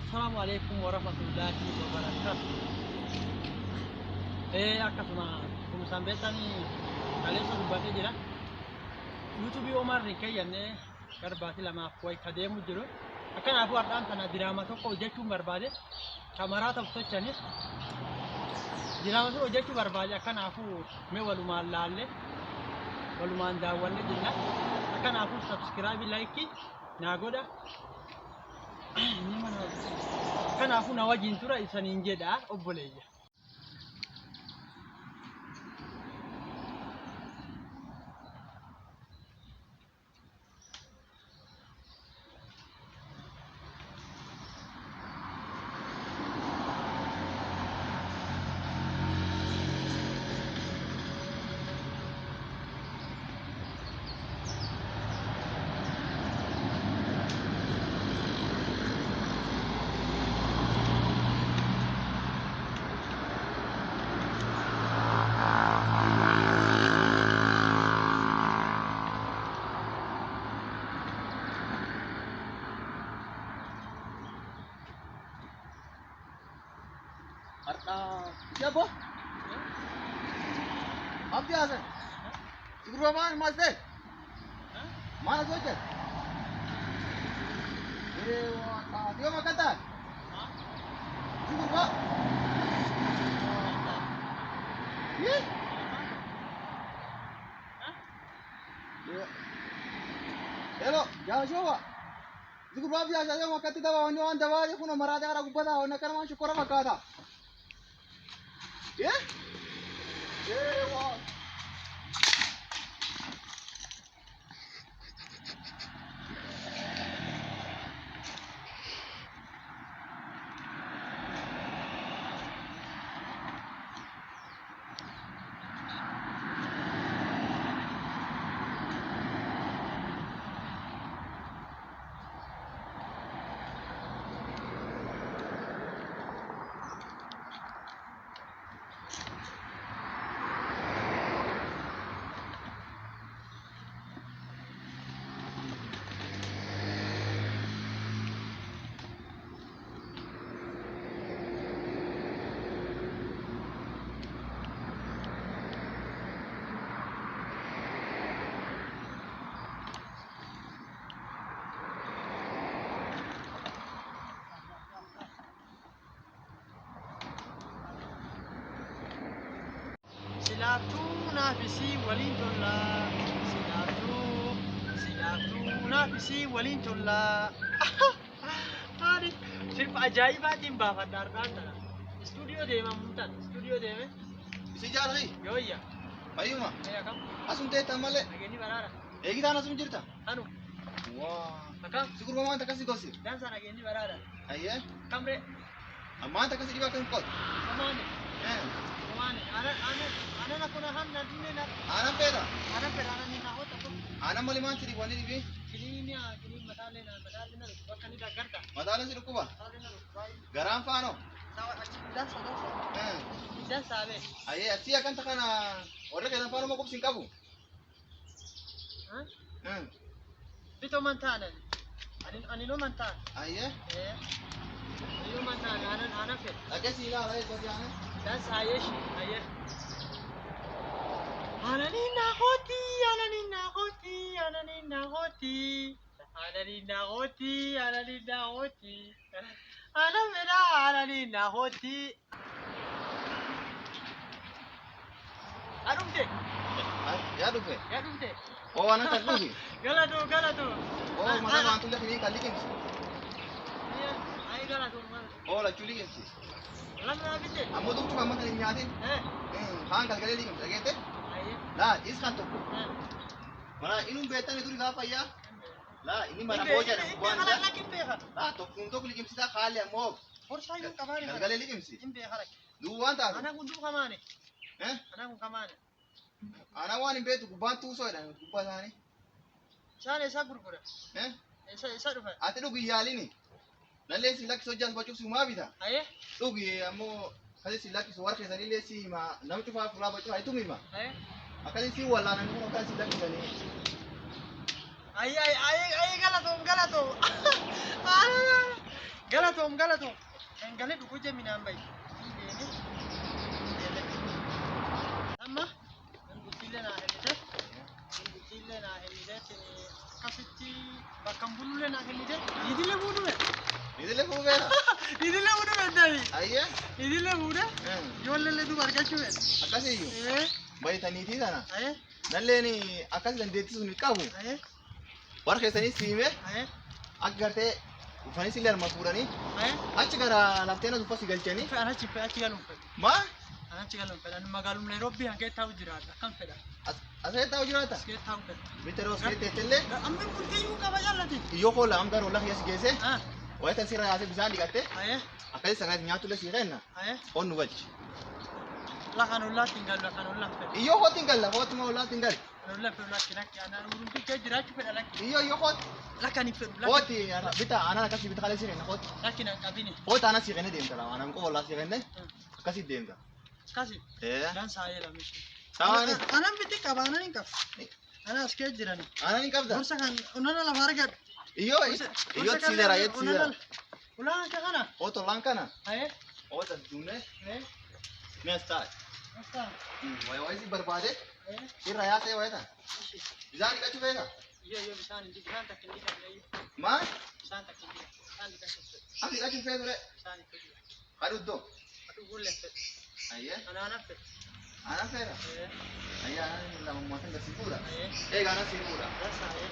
السلام عليكم ورحمة الله وبركاته. أكثر كم سامبتني عليه سببتي جرا يوتيوب عمر ركيا يعني كرباتي لما أقوي كديم جرو أكن أبو أردان تنا دراما تو كوجيتو مربادة كاميرا تبصرني دراما تو كوجيتو مربادة أكن أبو ميولو مالله ولو ما نداولني جنا أكن أبو سبسكرايب لايكي ناقودا kan aku nawajin tura isanin jeda obboleeyya siapa? Apa ya sen? Ibu mana mas deh? Mana tu je? Dia makan tak? Ibu apa? Ye? Hello, jangan siapa? Ibu apa biasa dia makan tidak bawa nyawa anda bawa je kuno marah jangan aku pada nak kerana masuk korang makan tak? Yeah? Yeah, wow. silatu nafisi walin tolla silatu nafisi walin tolla hari sirf ajaibatin bafa dardanta studio de mamuntan studio de me Isi jalan lagi? yoya Ayo mah. ya kam Asum teh tamale. ageni barara Egi tanah asum jirta. anu Wah. akam Syukur mama tak kasih gosip. dan sana ageni barara Ayah. kamre Amma tak kasih dimakan kot. kamane Eh. kamane ana nakuna hanna dinena Anak peda. ana perana ni na hota ko Anak mali man siri wani dibi. kini matale na wakani da garda Madalan siri kuba. matale na bai Garam fano. sawa dan sada Eh. dan sabe Ayah asia kan takana. Orang kena fano mau kupsing kabu. ha Eh. bito mantana anino mantan Ayah. anino mantan ana fe Agak sila lah itu dia. dan saya shi aye anani na hoti anani na hoti anani na hoti anani na hoti anani na hoti ana mera anani na hoti adumte Ya dupe. ya dumte Oh anak tak dupe. galado Oh mana mantu lihat ini kali kan. ay galado Oh la chuli kan sih. lam na bite Amo tu cuma makan ini aja. Haan kali kali lihat lagi tu. aye Lah iskan tu. Mana inum betan itu juga apa ya? Lah ini mana boja dah bukan dah. lakin beha Lah tu untuk likim sih dah kali amok. forsa yun kamane Kali kali likim sih. imbe harak Dua tak? ana kundu kamane Eh? ana kun kamane Anak wani betu kuban tu so dah kuban sana ni. Saan isa gurgura? Eh? Isa dhufa? Ati dugi yali ni. Lalle si laki sojas bacuk semua bisa. Aye? Dugi amo kasi si laki so warke sani le si ma nam tu fa fula bacuk itu mi ma. Aye? Akali si wala nan ko kasi laki sani. Aye galato. galatoom galee dhuguu jaminaan bayi amma guttillee naa hellite akkasitti bakkan bulullee naa hellite idillee fuudhume Idillee fuudheera. idillee fuudhume daabi Ayyee. idillee fuudhe ijoollee duuba argachuu fedhe Akkasiyyuu. Bayitaniitii sana. ayee Nalleen akkas dandeettii sun qabu. ayee Warra keessanii siimee ayee akka gartee dhufanii sillee harma fuudhanii ayee achi gara lafteena dubba si galchanii. achi galuun fedhe Maa? achi galuun fedhe magaalum Nairobi hangee taa'u jiraata akkam fedha Asirratti taa'u jiraata? askeet taa'u fedha Bitteroo asirratti teessillee amma bultiyyuu qaba jallati iyyoo koolla amgar walaa keessa geesse ah wayita sirra yaasee bishaan dhiqatte ayee akkasii sagalee nyaatullee sii kenna ayee onnu galchi. lakan ullaatti hin galu lakan ullaan fedhe Iyyoo kooti hin galla kootuma olaatti hin galle. ullaan fedhe lakki lakki anaan urumti kee jiraachuu fedha lakki Iyyoo kooti. lakkan hin fedhu Kooti bita aanaan akkasii bita kalee sii kenna kooti. lakki na qabini Kooti aanaan sii kennee deemta lama aanaan qofa ollaa sii kennee akkasii deemta. kasi dan saayee lamishi Saani. anan biti qaba anan hin qabu ana askee jirani Aanaan hin qabda. gorsa kan unana lafa argadhu Iyyoo siidera siidera. ulaan akka kana Oto lan kana. ayee Oto duunee ayee mi'as taa'e. asta Wayii si barbaade ayee irra yaasee wayita. ishi Bishaan dhiqachuu feeta. iyo bisaan hindi bisaan takka hindi kan Maa? bisaan takka hindi bisaan dhiqachuu fedhu Am dhiqachuu feeture. bisaan hin fedhu Haduddoo. atu gulle fedhu Ayyee. anaana fedhu Aanaan feeta. ayee Ayyee aanaan lama mootan gasi fuudha. ayee Eega aanaan sii fuudha. dan saayee